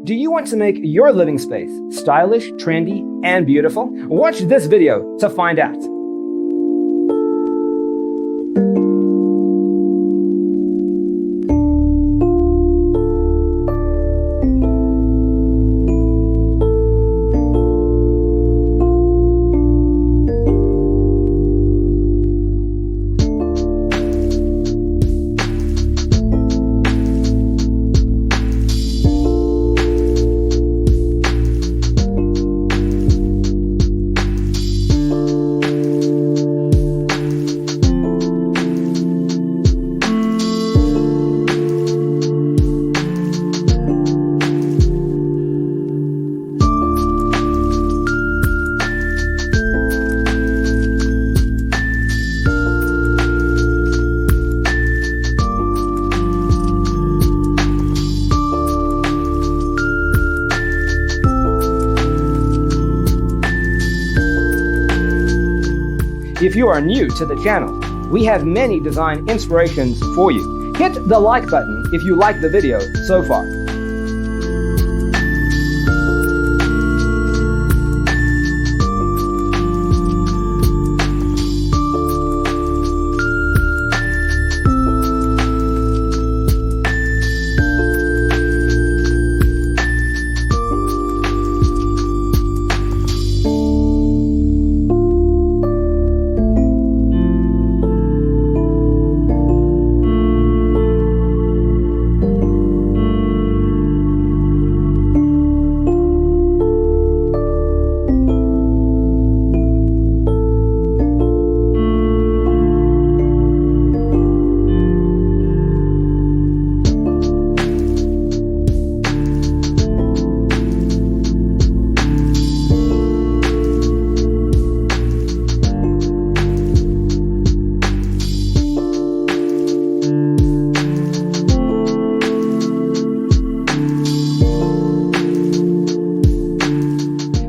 Do you want to make your living space stylish, trendy, and beautiful? Watch this video to find out. If you are new to the channel, we have many design inspirations for you. Hit the like button if you like the video so far.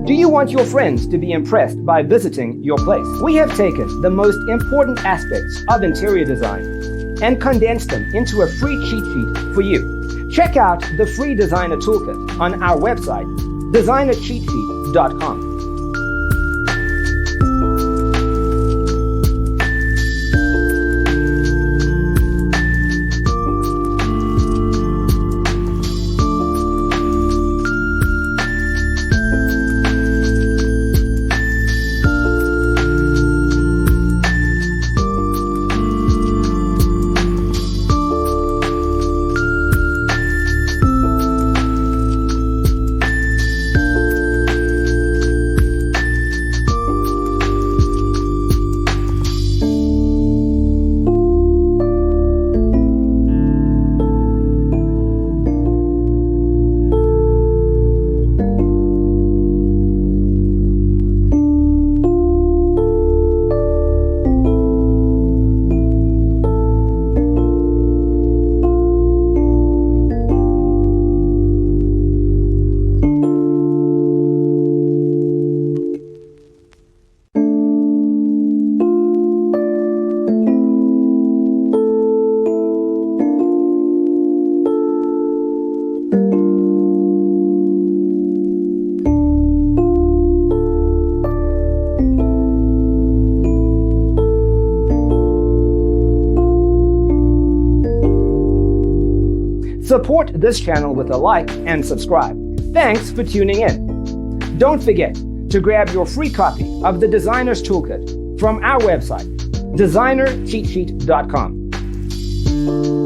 Do you want your friends to be impressed by visiting your place? We have taken the most important aspects of interior design and condensed them into a free cheat sheet for you. Check out the free designer toolkit on our website, designercheatsheet.com. Support this channel with a like and subscribe. Thanks for tuning in. Don't forget to grab your free copy of the Designer's Toolkit from our website, designercheatsheet.com.